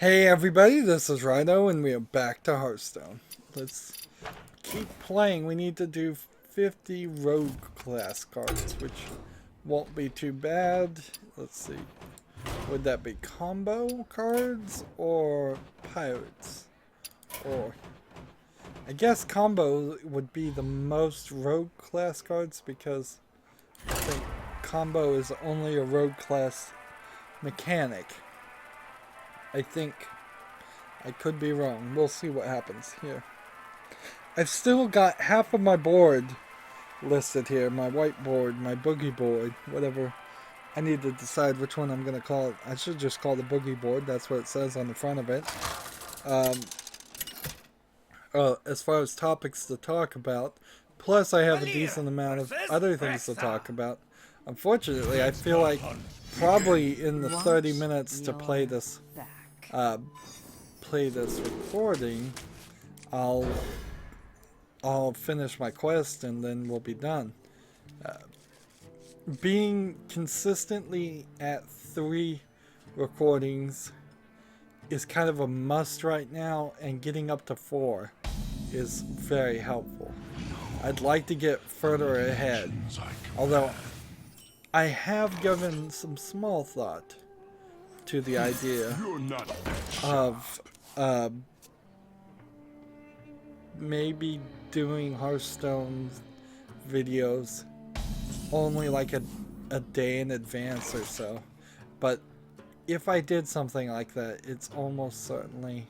Hey everybody, this is Rydo and we are back to Hearthstone. Let's keep playing. We need to do 50 rogue class cards, which won't be too bad. Let's see. Would that be combo cards or pirates? Or I guess combo would be the most rogue class cards because I think combo is only a rogue class mechanic. I think. I could be wrong. We'll see what happens here. I've still got half of my board listed here. My whiteboard, my boogie board, whatever. I need to decide which one I'm going to call it. I should just call the boogie board. That's what it says on the front of it. As far as topics to talk about, plus I have a decent amount of other things to talk about. Unfortunately, I feel like probably in the 30 minutes to play this recording, I'll finish my quest and then we'll be done. Being consistently at 3 recordings is kind of a must right now, and getting up to 4 is very helpful. I'd like to get further ahead, although I have given some small thought to the idea of maybe doing Hearthstone videos only like a day in advance or so. But if I did something like that, it's almost certainly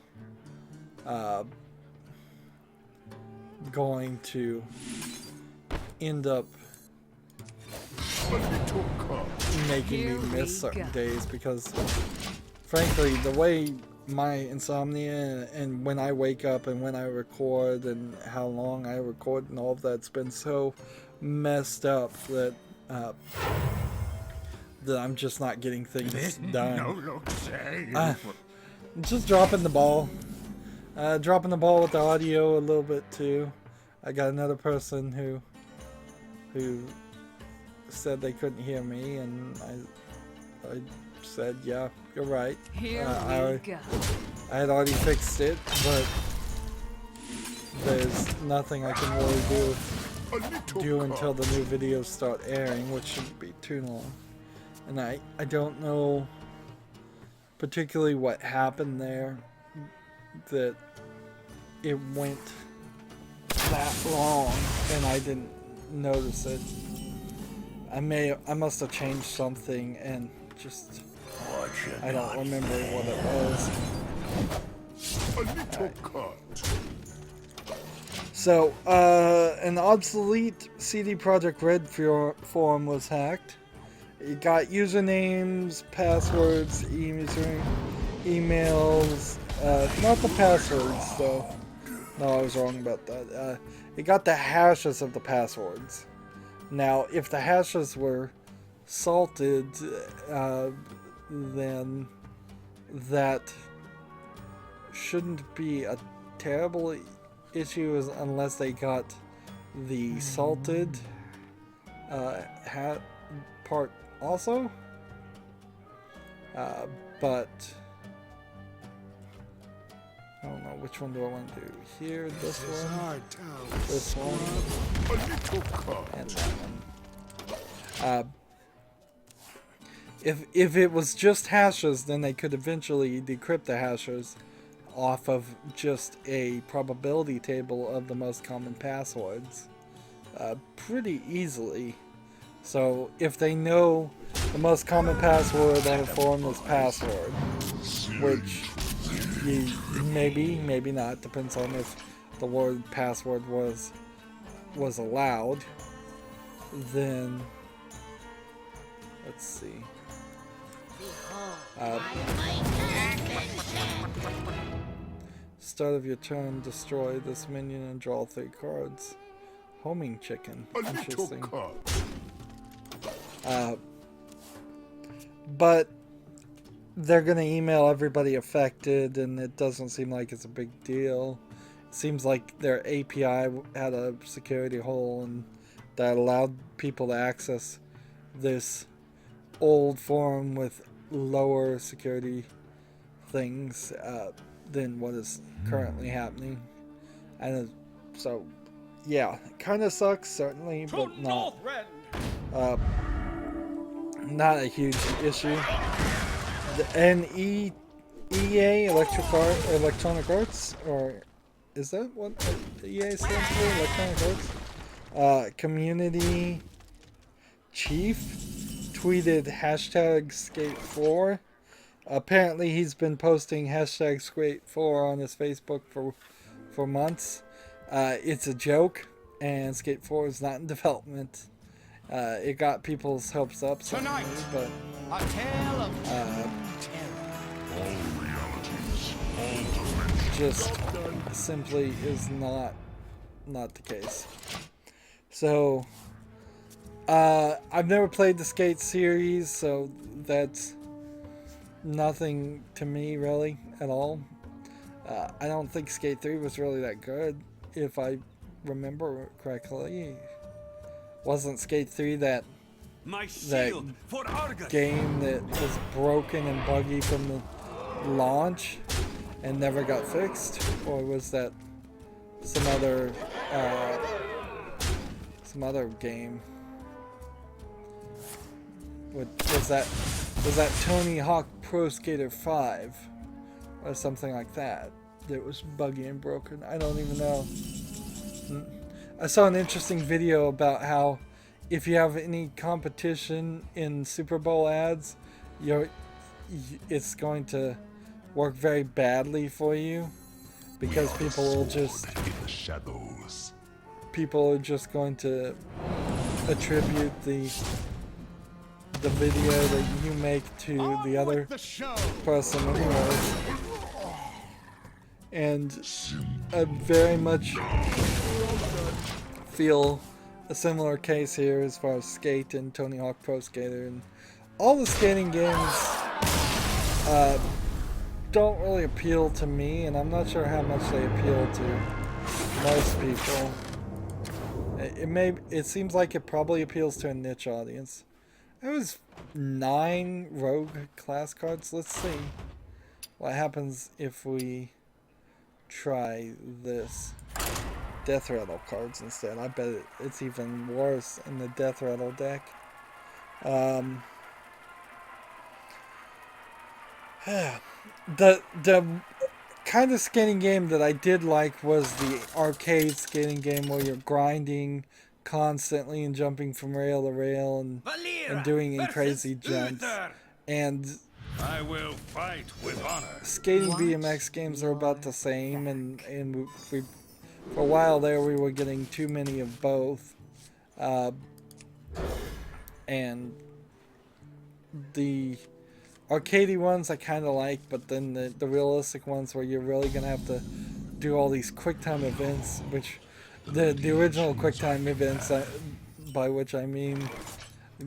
going to end up making me miss certain days, because frankly the way my insomnia and when I wake up and when I record and how long I record and all of that's been so messed up that that I'm just not getting things done. Just dropping the ball. Dropping the ball with the audio a little bit too. I got another person who said they couldn't hear me, and I said, yeah, you're right. I had already fixed it, but there's nothing I can really do until the new videos start airing, which shouldn't be too long. And I don't know particularly what happened there, that it went that long and I didn't notice it. I must have changed something and just I don't remember what it was. So, an obsolete CD Projekt Red forum was hacked. It got usernames, passwords, emails, not the passwords though. No, I was wrong about that. It got the hashes of the passwords. Now, if the hashes were salted, then that shouldn't be a terrible issue unless they got the salted part also. But I don't know, which one do I want to do? Here, this one, and that one. If it was just hashes, then they could eventually decrypt the hashes off of just a probability table of the most common passwords pretty easily. So if they know the most common password on a forum is password, which maybe not, depends on if the word password was allowed, then let's see. Start of your turn, destroy this minion and draw 3 cards. Homing chicken. Interesting. But they're gonna email everybody affected, and it doesn't seem like it's a big deal. It seems like their API had a security hole, and that allowed people to access this old forum with lower security things than what is currently happening. And so, yeah, it kind of sucks, certainly, but not a huge issue. And EA, Electronic Arts, or is that what EA stands for? Electronic Arts? Community chief tweeted #Skate4. Apparently he's been posting #Skate4 on his Facebook for months. It's a joke, and Skate 4 is not in development. It got people's hopes up certainly, but just simply is not the case. So I've never played the Skate series, so that's nothing to me really at all. I don't think Skate 3 was really that good, if I remember correctly. Wasn't Skate 3 that game that was broken and buggy from the launch and never got fixed? Or was that some other game? Was that Tony Hawk Pro Skater 5 or something like that was buggy and broken? I don't even know. I saw an interesting video about how if you have any competition in Super Bowl ads, it's going to work very badly for you, because people are just going to attribute the video that you make to the other person anyways. And I very much feel a similar case here as far as Skate and Tony Hawk Pro Skater, and all the skating games don't really appeal to me, and I'm not sure how much they appeal to most people. It seems like it probably appeals to a niche audience. There was 9 rogue class cards. Let's see what happens if we try this. Death Rattle cards instead. I bet it's even worse in the Death Rattle deck. The kind of skating game that I did like was the arcade skating game where you're grinding constantly and jumping from rail to rail and doing crazy jumps. And I will fight with honor. Skating BMX games are about the same, and we for a while there we were getting too many of both. And the arcadey ones I kind of like, but then the realistic ones where you're really going to have to do all these QuickTime events, which the original QuickTime events, by which I mean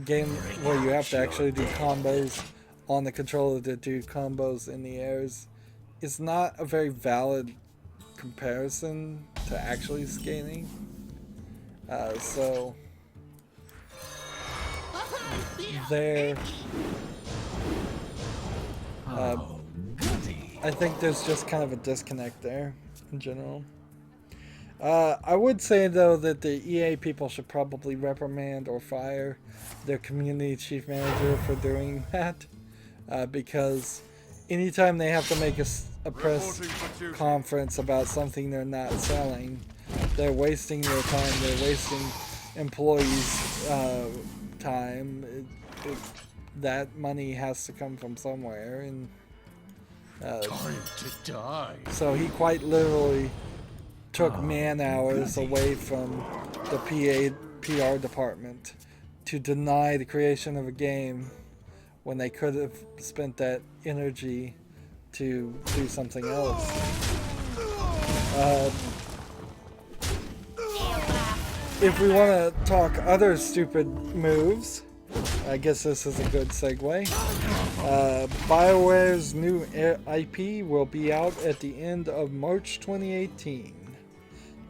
game where you have to actually do combos on the controller to do combos in the airs, is not a very valid comparison to actually skating. So there, I think there's just kind of a disconnect there in general. I would say though that the EA people should probably reprimand or fire their community chief manager for doing that, because anytime they have to make a press conference about something they're not selling, they're wasting their time, they're wasting employees' time. That money has to come from somewhere, and Time to die. so he quite literally took man hours away from the PR department to deny the creation of a game when they could have spent that energy to do something else. If we want to talk other stupid moves, I guess this is a good segue. BioWare's new IP will be out at the end of March 2018,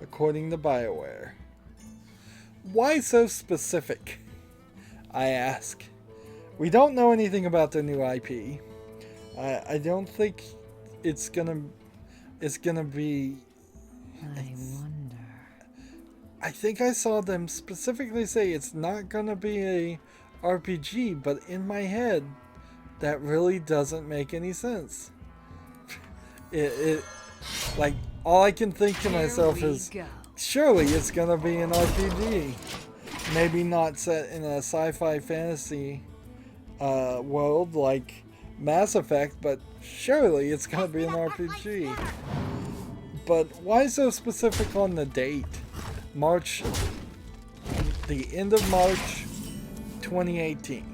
according to BioWare. Why so specific, I ask? We don't know anything about the new IP. I don't think it's gonna be. I wonder. I think I saw them specifically say it's not gonna be a RPG, but in my head, that really doesn't make any sense. It like all I can think to myself is, surely it's gonna be an RPG. Maybe not set in a sci-fi fantasy world like Mass Effect, but surely it's gonna be an RPG. But why so specific on the date? March, the end of March 2018.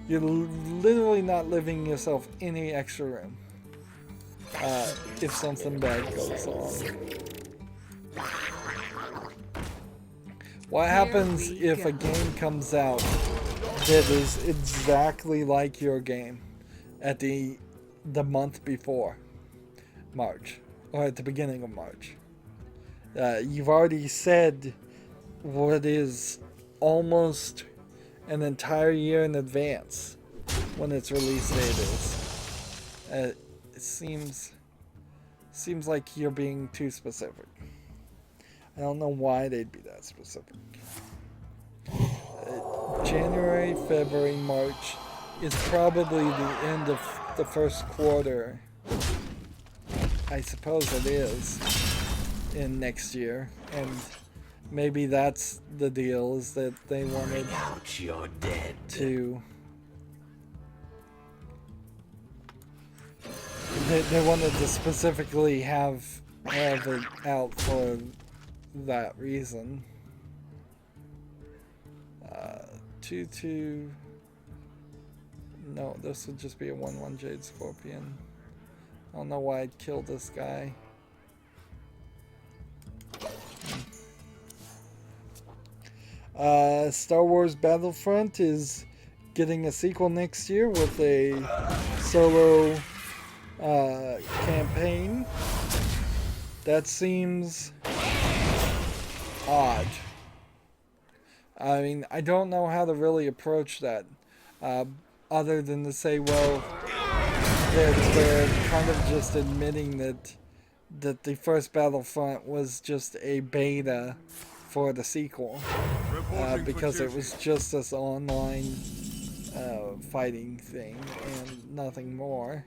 You're literally not leaving yourself any extra room if something bad goes on. What happens if a game comes out that is exactly like your game at the month before March, or at the beginning of March? You've already said what is almost an entire year in advance when its release date is. It seems like you're being too specific. I don't know why they'd be that specific. January, February, March is probably the end of the first quarter. I suppose it is in next year, and maybe that's the deal, is that they wanted to they wanted to specifically have it out for that reason. 2-2. No, this would just be a 1/1 Jade Scorpion. I don't know why I'd kill this guy. Star Wars Battlefront is getting a sequel next year with a solo campaign. That seems odd. I mean, I don't know how to really approach that, other than to say, well, they're kind of just admitting that the first Battlefront was just a beta for the sequel, because it was just this online fighting thing and nothing more.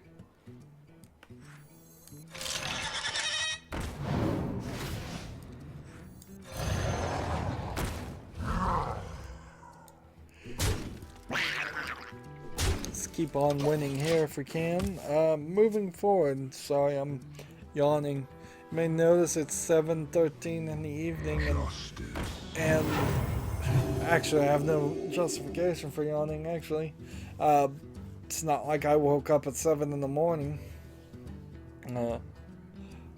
Let's keep on winning here if we can. Moving forward, sorry, I'm yawning. You may notice it's 7:13 in the evening, and actually I have no justification for yawning, actually. It's not like I woke up at 7 in the morning.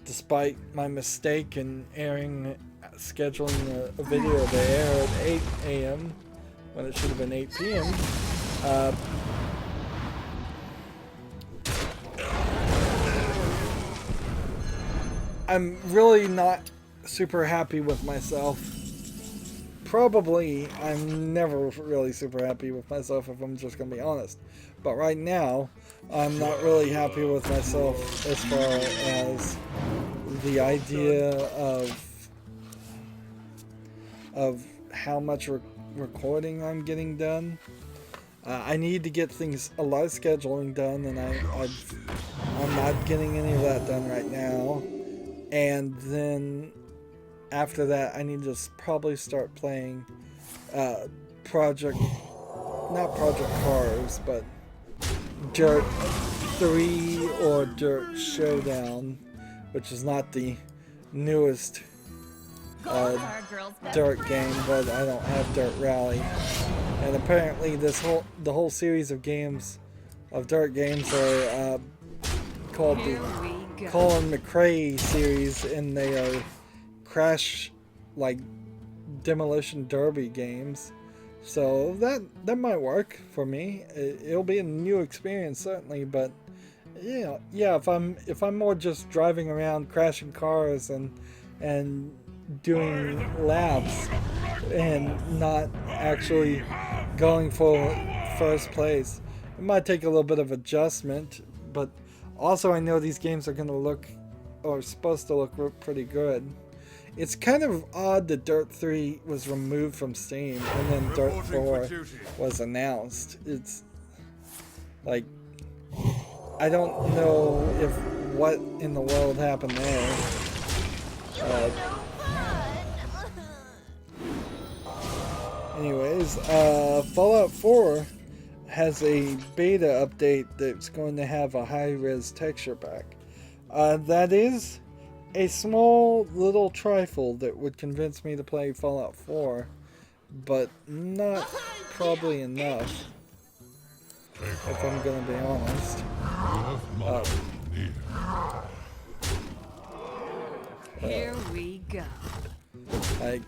Despite my mistake in scheduling a video to air at 8 a.m. when it should have been 8 p.m. I'm really not super happy with myself. Probably, I'm never really super happy with myself if I'm just gonna be honest. But right now, I'm not really happy with myself as far as the idea of how much recording I'm getting done. I need to get a lot of scheduling done, and I'm not getting any of that done right now. And then after that, I need to probably start playing not Project Cars, but Dirt 3 or Dirt Showdown, which is not the newest Dirt game, but I don't have Dirt Rally. And apparently the whole series of games, of Dirt games, are called the Colin McRae series, and they are crash, like, demolition derby games. So that might work for me. It'll be a new experience certainly, but yeah, if I'm more just driving around crashing cars and doing laps and not actually going for first place, it might take a little bit of adjustment, but Also, I know these games are going to look, or supposed to look pretty good. It's kind of odd that Dirt 3 was removed from Steam and then Dirt 4 was announced. It's like, I don't know if what in the world happened there. Anyways, Fallout 4 has a beta update that's going to have a high-res texture pack. That is a small little trifle that would convince me to play Fallout 4, but not probably enough, if I'm gonna be honest. Here we go. Like,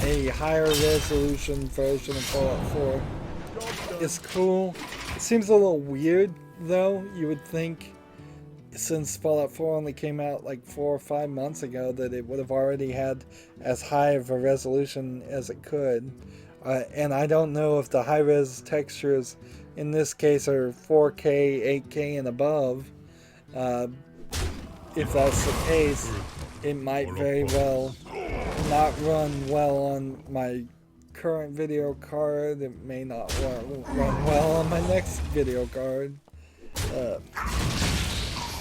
a higher resolution version of Fallout 4 is cool. It seems a little weird, though. You would think, since Fallout 4 only came out like 4 or 5 months ago, that it would have already had as high of a resolution as it could. And I don't know if the high-res textures in this case are 4K, 8K, and above. If that's the case, it might very well not run well on my current video card. It may not run well on my next video card.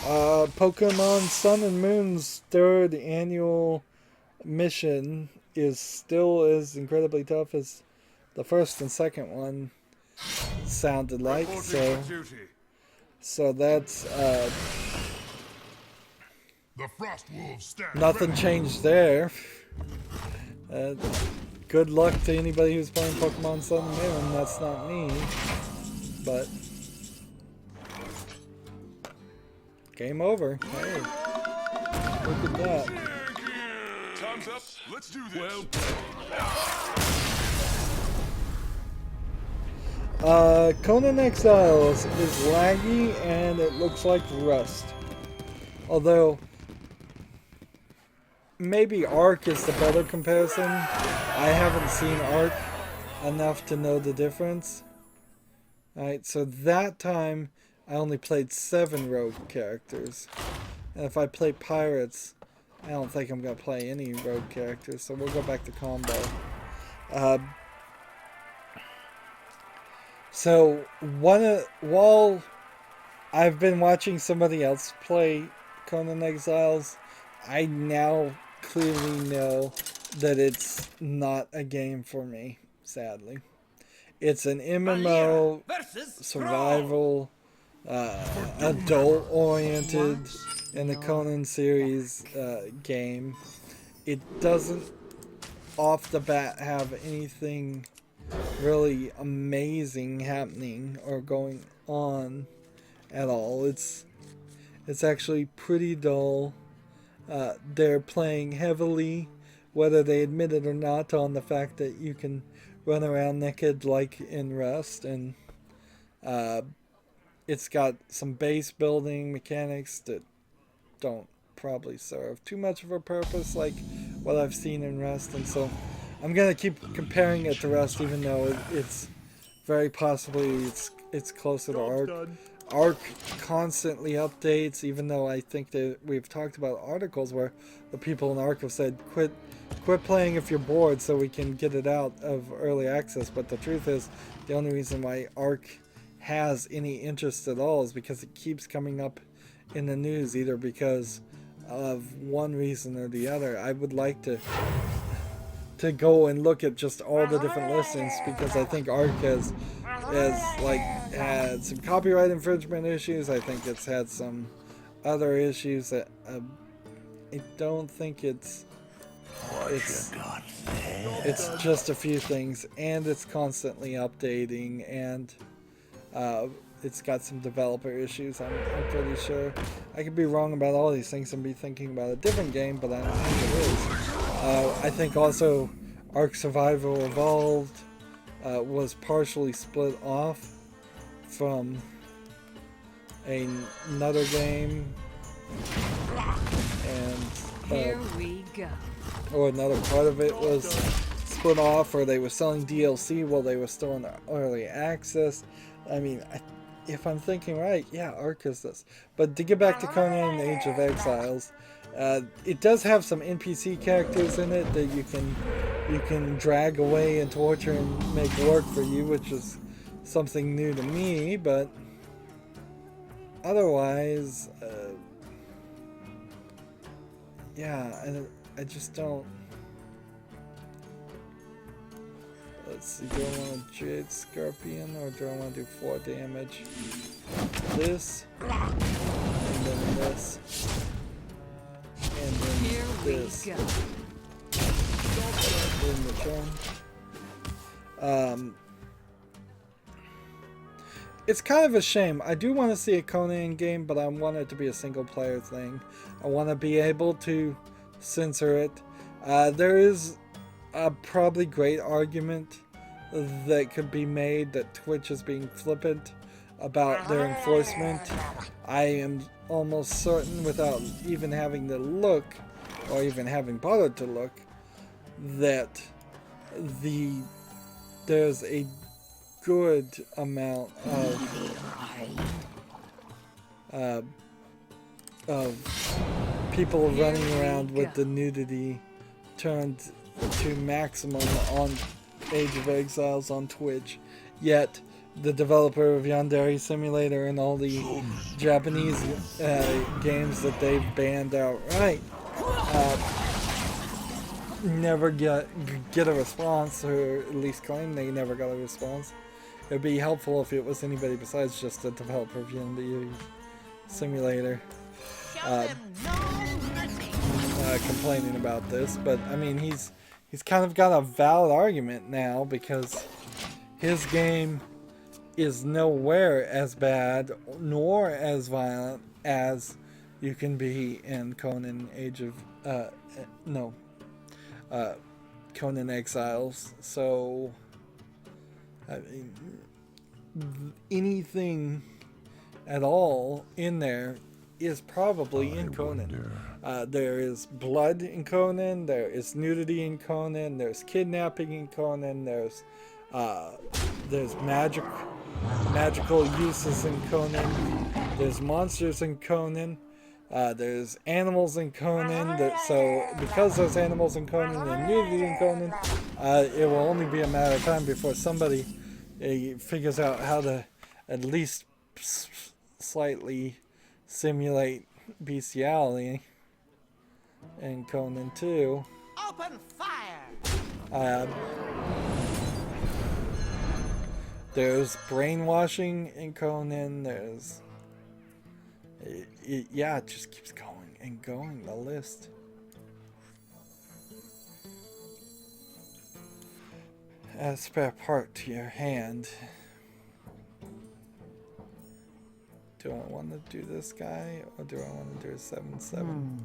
Pokemon Sun and Moon's 3rd annual mission is still as incredibly tough as the first and second one sounded like. So that's nothing changed there. Good luck to anybody who's playing Pokemon Sun and Moon. That's not me, but game over. Hey, look at that. Time's up. Let's do this. Conan Exiles is laggy and it looks like Rust. Although maybe Ark is the better comparison. I haven't seen Ark enough to know the difference. Alright, so that time I only played 7 rogue characters. And if I play pirates, I don't think I'm going to play any rogue characters, so we'll go back to combo. So, while I've been watching somebody else play Conan Exiles, I now clearly know that it's not a game for me, sadly. It's an MMO, survival, adult-oriented in the Conan series game. It doesn't, off the bat, have anything really amazing happening or going on at all. It's actually pretty dull. They're playing heavily, whether they admit it or not, on the fact that you can run around naked like in Rust, and it's got some base building mechanics that don't probably serve too much of a purpose like what I've seen in Rust, and so I'm gonna keep comparing it to Rust, even though it's very possibly it's closer to Ark. Ark constantly updates, even though I think that we've talked about articles where the people in Ark have said quit playing if you're bored so we can get it out of early access. But the truth is, the only reason why Ark has any interest at all is because it keeps coming up in the news, either because of one reason or the other. I would like to go and look at just all the different listings, because I think Ark has like had some copyright infringement issues. I think it's had some other issues that I don't think it's just a few things, and it's constantly updating, and it's got some developer issues. I'm pretty sure. I could be wrong about all these things and be thinking about a different game, but I don't think it is. I think also Ark Survival Evolved was partially split off from another game, and Here we go. or another part of it was split off, or they were selling DLC while they were still in early access. I mean, if I'm thinking right, yeah, Ark is this. But to get back to Conan and Age of Exiles, it does have some NPC characters in it that you can drag away and torture and make work for you, which is something new to me. But otherwise, yeah, I just don't. Let's see, do I want a Jade Scorpion or do I want to do 4 damage? This, and then this, and then Here this. we go. In the turn. It's kind of a shame. I do want to see a Conan game, but I want it to be a single player thing. I want to be able to censor it. There is a probably great argument that could be made that Twitch is being flippant about their enforcement. I am almost certain, without even having to look, or even having bothered to look, that there's a good amount of people running around with the nudity turned to maximum on Age of Exiles on Twitch, yet the developer of Yandere Simulator and all the Japanese games that they've banned outright never get a response, or at least claim they never got a response. It'd be helpful if it was anybody besides just the developer of Yandere Simulator complaining about this. But I mean, he's kind of got a valid argument now, because his game is nowhere as bad nor as violent as you can be in Conan Conan Exiles. So I mean, anything at all in there is probably in Conan. There is blood in Conan, there is nudity in Conan, there's kidnapping in Conan, there's magical uses in Conan, there's monsters in Conan, there's animals in Conan. So because there's animals in Conan and nudity in Conan, it will only be a matter of time before somebody figures out how to at least slightly simulate bestiality in Conan 2. Open fire! There's brainwashing in Conan. There's yeah, it just keeps going and going, the list. Add a spare part to your hand. Do I want to do this guy, or do I want to do a 7/7?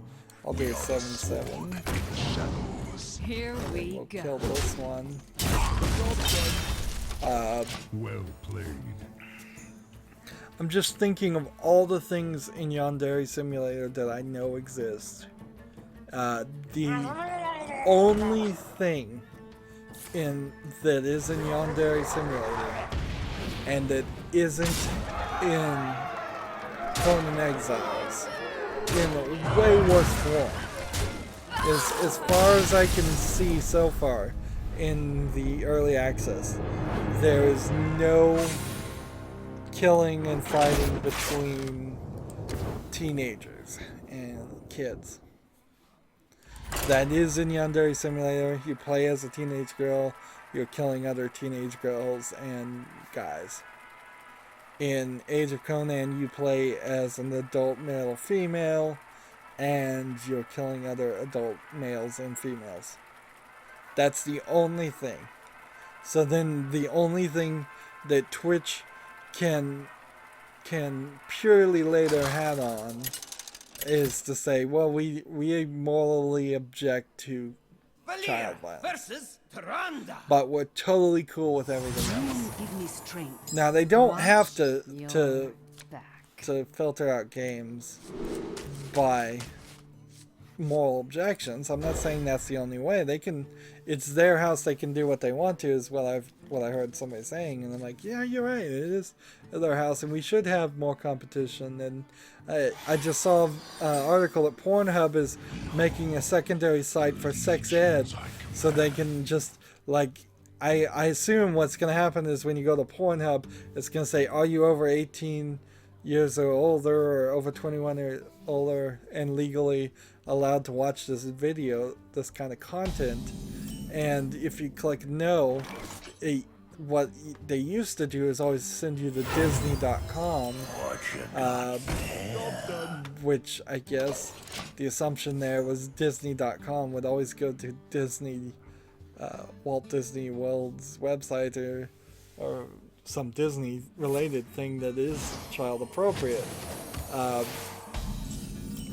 I'll do a 7/7. Here we We'll go. kill this one. Well played. I'm just thinking of all the things in Yandere Simulator that I know exist. The only thing that is in Yandere Simulator and that isn't in Conan Exiles in a way worse form is, as far as I can see so far in the early access, there is no killing and fighting between teenagers and kids. That is in Yandere Simulator. You play as a teenage girl, you're killing other teenage girls and guys. In Age of Conan, you play as an adult male or female, and you're killing other adult males and females. That's the only thing. So then the only thing that Twitch can purely lay their hat on is to say, well, we morally object to child violence, versus Taranda. but we're totally cool with everything else. Give me strength. Now they don't Watch have to your back. filter out games by moral objections. I'm not saying that's the only way. They can, it's their house. They can do what they want to. Is what I heard somebody saying, and I'm like, yeah, you're right. It is their house, and we should have more competition. And I just saw an article that Pornhub is making a secondary site for sex ed, so they can just like. I assume what's going to happen is when you go to Pornhub, it's going to say, are you over 18 years or older, or over 21 or older, and legally allowed to watch this video, this kind of content. And if you click no, what they used to do is always send you to Disney.com, which I guess the assumption there was Disney.com would always go to Disney, Walt Disney World's website, or some Disney related thing that is child appropriate.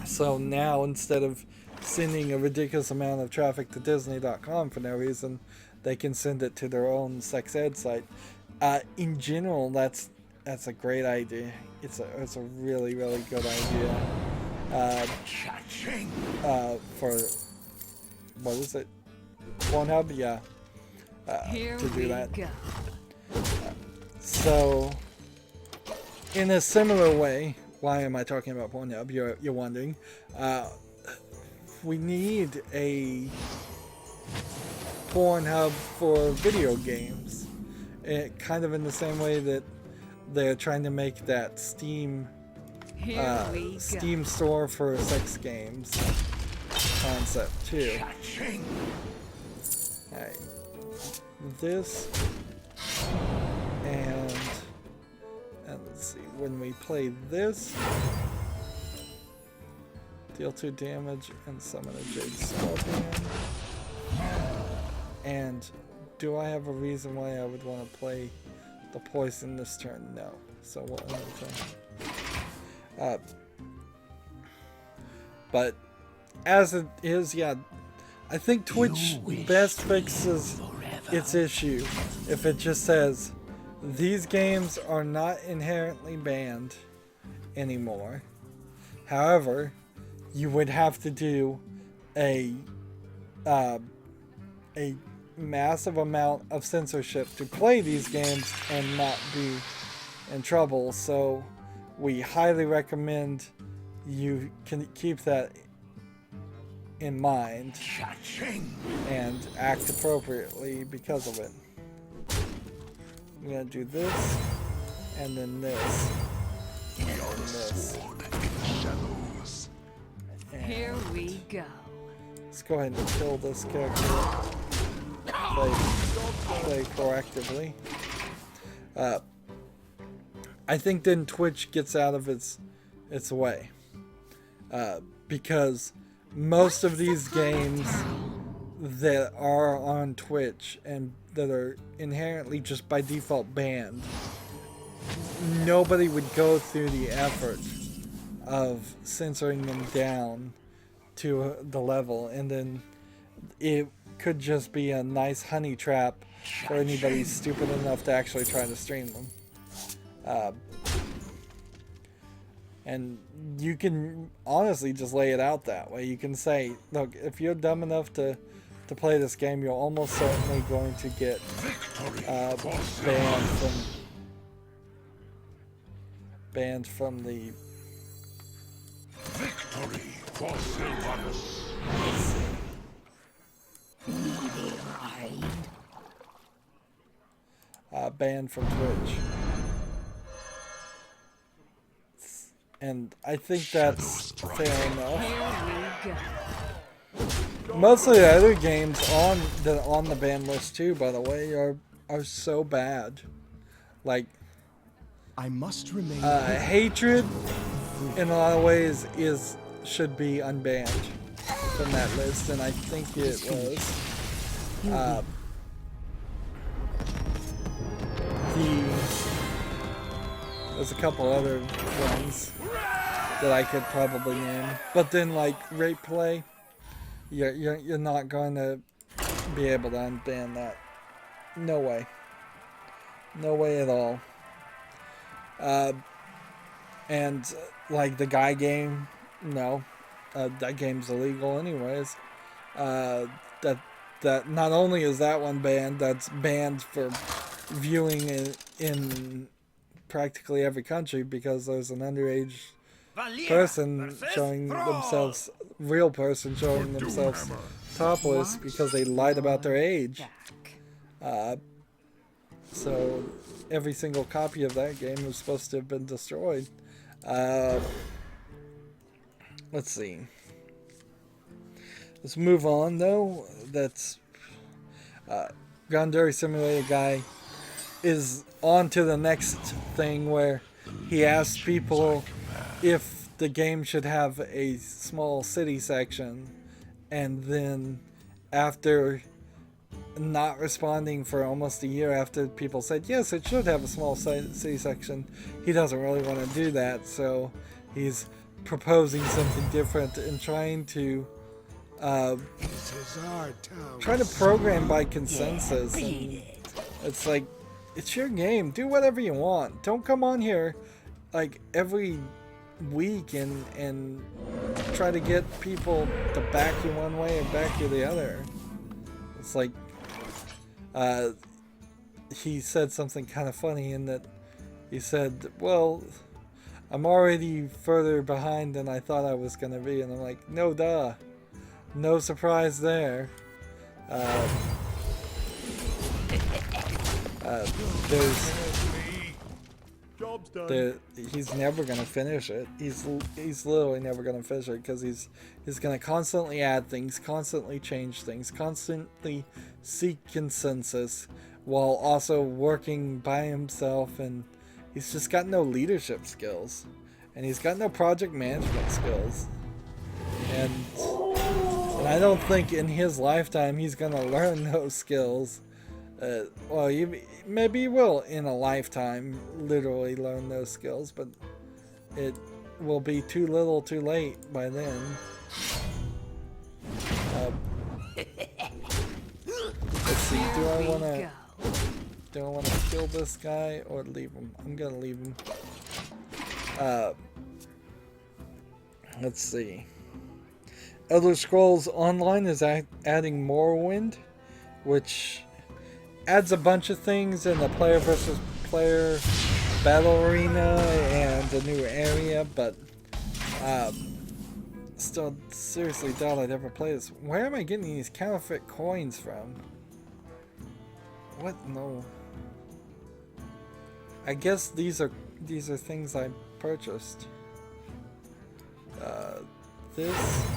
So now, instead of sending a ridiculous amount of traffic to Disney.com for no reason, they can send it to their own sex ed site. In general, that's a great idea. It's a really, really good idea. For what is it? Pornhub, yeah. To do that. So, in a similar way, why am I talking about Pornhub? You're wondering. We need a Pornhub for video games. Kind of in the same way that they're trying to make that Steam store for sex games concept too. Alright. This and let's see, when we play this, deal 2 damage and summon a Jade Scorpion. And do I have a reason why I would want to play the poison this turn? No. So we'll end the turn. But as it is, yeah, I think Twitch best fixes its issue if it just says these games are not inherently banned anymore. However, you would have to do a massive amount of censorship to play these games and not be in trouble. So we highly recommend you can keep that in mind and act appropriately because of it. I'm gonna do this, and then this, and then this. And here we go. Let's go ahead and kill this character. Play proactively. I think then Twitch gets out of its way, because most of these games that are on Twitch and that are inherently just by default banned, nobody would go through the effort of censoring them down to the level, and then it could just be a nice honey trap for anybody stupid enough to actually try to stream them. And you can honestly just lay it out that way. You can say, look, if you're dumb enough to play this game, you're almost certainly going to get banned from the Victory for Sylvanas. Banned from Twitch. And I think that's fair enough. Most of the other games on the ban list too, by the way, are so bad. Like, I must remain Hatred in a lot of ways should be unbanned from that list, and I think it was. There's a couple other ones that I could probably name, but then like rape play, you're not going to be able to unban that. No way. No way at all. And like the guy game, no. that game's illegal anyways. That not only is that one banned, that's banned for viewing in practically every country because there's an underage person showing themselves, real person showing themselves topless because they lied about their age. So every single copy of that game was supposed to have been destroyed. Let's see. Let's move on though. That's Gondori Simulator guy is on to the next thing where he asks people if the game should have a small city section, and then after not responding for almost a year after people said yes it should have a small city section, he doesn't really want to do that, so he's proposing something different and trying to program by consensus. And it's like, it's your game, do whatever you want, don't come on here like every week and try to get people to back you one way and back you the other. It's like he said something kind of funny in that he said, well, I'm already further behind than I thought I was going to be, and I'm like, no duh, no surprise there. He's never gonna finish it. He's literally never gonna finish it because he's gonna constantly add things, constantly change things, constantly seek consensus, while also working by himself, and he's just got no leadership skills, and he's got no project management skills, and I don't think in his lifetime he's gonna learn those skills. Well, maybe he will in a lifetime literally learn those skills, but it will be too little too late by then. Let's see, do I want to kill this guy or leave him? I'm gonna leave him. Let's see. Elder Scrolls Online is adding Morrowind, which adds a bunch of things in the player versus player battle arena and a new area, but still seriously doubt I'd ever play this. Where am I getting these counterfeit coins from? What? No. I guess these are things I purchased. This,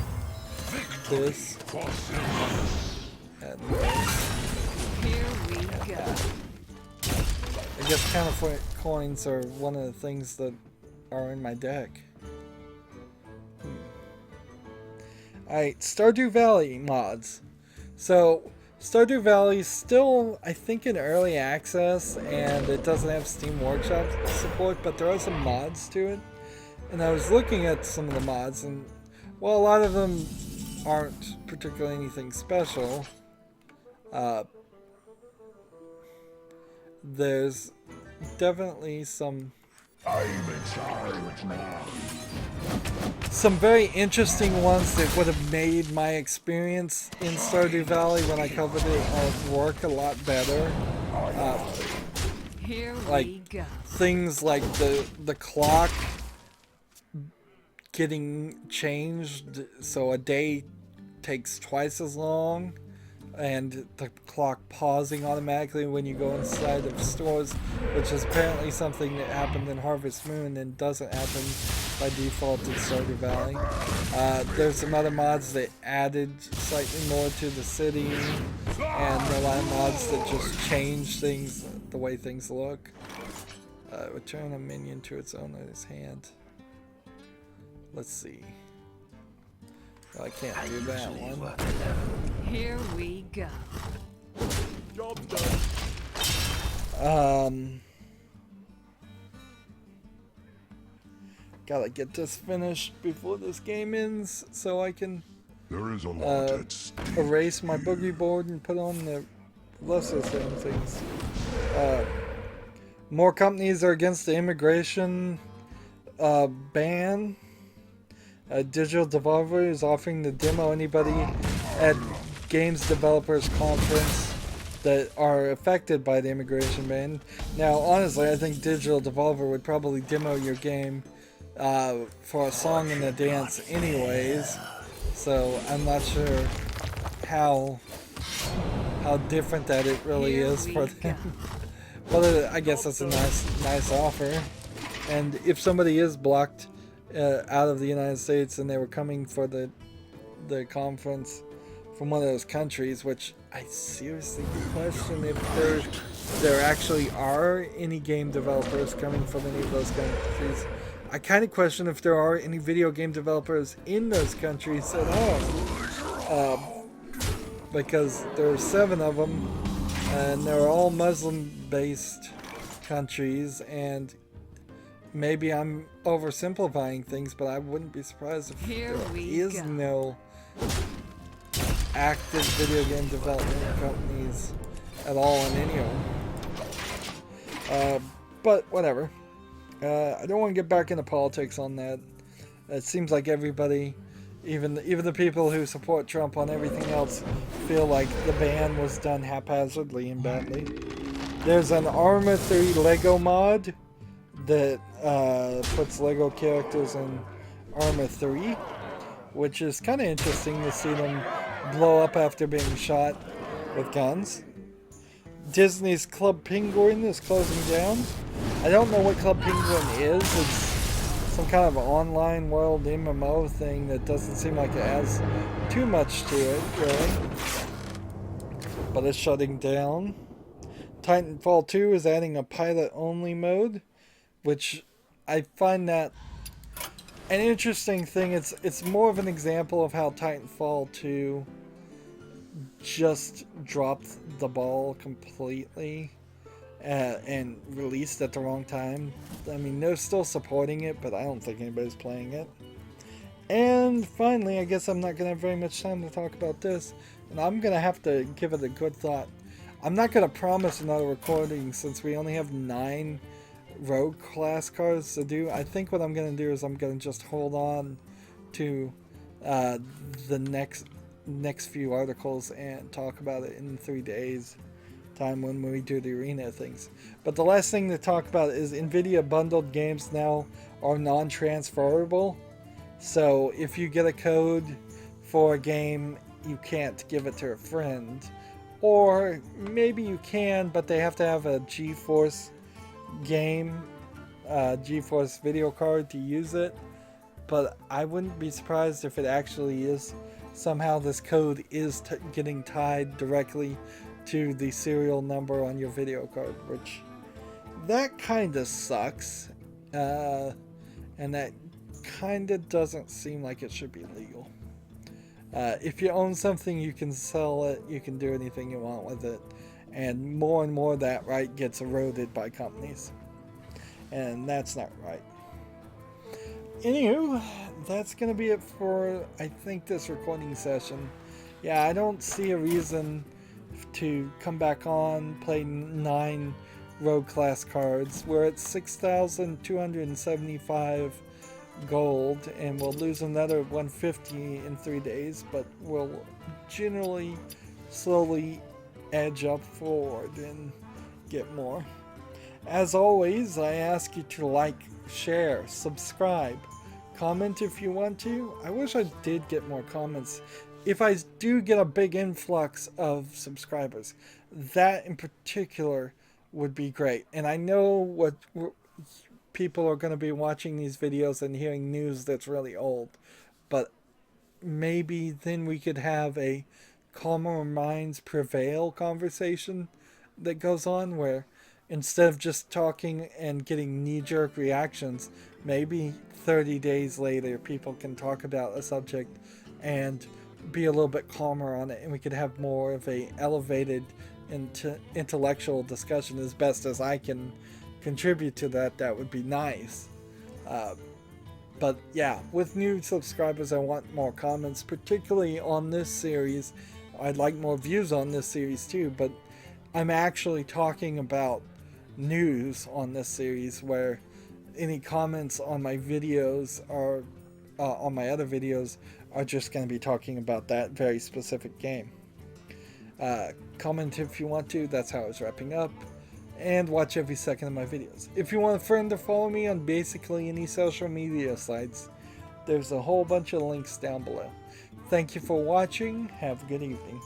and this. Here we go. I guess counterfeit coins are one of the things that are in my deck. Alright, Stardew Valley mods. So, Stardew Valley is still, I think, in early access, and it doesn't have Steam Workshop support, but there are some mods to it. And I was looking at some of the mods, and, well, a lot of them aren't particularly anything special. There's definitely some very interesting ones that would have made my experience in Stardew Valley when I covered it work a lot better. Here like we go. Things like the clock getting changed, so a day takes twice as long, and the clock pausing automatically when you go inside of stores, which is apparently something that happened in Harvest Moon and doesn't happen by default in Stardew Valley. There's some other mods that added slightly more to the city, and a lot of mods that just change things, the way things look. Return a minion to its owner's hand. Let's see. Well, I can't do that one. Here we go. Job done. Gotta get this finished before this game ends so I can There is a lot at stake. erase my boogie board and put on the lesser things. More companies are against the immigration ban. Digital Devolver is offering to demo anybody at Games Developers Conference that are affected by the immigration ban. Now, honestly, I think Digital Devolver would probably demo your game for a song and a dance anyways, so I'm not sure how different that it really Here is we for go. them. But I guess that's a nice offer. And if somebody is blocked out of the United States and they were coming for the conference from one of those countries, which I seriously question if there actually are any game developers coming from any of those countries. I kind of question if there are any video game developers in those countries at all. Because there are 7 of them, and they're all Muslim-based countries, and maybe I'm oversimplifying things, but I wouldn't be surprised if Here there we is go. no active video game development companies at all in any of them. But whatever. I don't want to get back into politics on that. It seems like everybody, even the people who support Trump on everything else, feel like the ban was done haphazardly and badly. There's an Arma 3 Lego mod that puts Lego characters in Arma 3, which is kind of interesting to see them blow up after being shot with guns. Disney's Club Penguin is closing down. I don't know what Club Penguin is. It's some kind of online world MMO thing that doesn't seem like it has too much to it, really. But it's shutting down. Titanfall 2 is adding a pilot-only mode, which I find that an interesting thing. It's more of an example of how Titanfall 2 just dropped the ball completely and released at the wrong time. I mean, they're still supporting it, but I don't think anybody's playing it. And finally, I guess I'm not going to have very much time to talk about this, and I'm going to have to give it a good thought. I'm not going to promise another recording since we only have 9 rogue class cards to do. I think what I'm going to do is I'm going to just hold on to the next few articles and talk about it in 3 days time when we do the arena things. But the last thing to talk about is NVIDIA bundled games now are non-transferable. So if you get a code for a game, you can't give it to a friend. Or maybe you can, but they have to have a GeForce game, GeForce video card to use it. But I wouldn't be surprised if it actually is somehow this code is getting tied directly to the serial number on your video card, which that kind of sucks, and that kind of doesn't seem like it should be legal. If you own something, you can sell it, you can do anything you want with it, and more of that right gets eroded by companies, and that's not right. Anywho, that's gonna be it for, I think, this recording session. Yeah, I don't see a reason to come back on, play 9 rogue class cards. We're at 6,275 gold, and we'll lose another 150 in 3 days, but we'll generally slowly edge up forward and get more. As always, I ask you to like, share, subscribe, comment if you want to. I wish I did get more comments. If I do get a big influx of subscribers, that in particular would be great. And I know what people are going to be watching these videos and hearing news that's really old, but maybe then we could have a calmer minds prevail conversation that goes on, where instead of just talking and getting knee-jerk reactions, maybe 30 days later people can talk about a subject and be a little bit calmer on it, and we could have more of a elevated intellectual discussion. As best as I can contribute to that, that would be nice. But yeah, with new subscribers, I want more comments, particularly on this series. I'd like more views on this series too, but I'm actually talking about news on this series, where any comments on my videos are on my other videos are just going to be talking about that very specific game. Comment if you want to, that's how I was wrapping up. And watch every second of my videos. If you want a friend to follow me on basically any social media sites, there's a whole bunch of links down below. Thank you for watching. Have a good evening.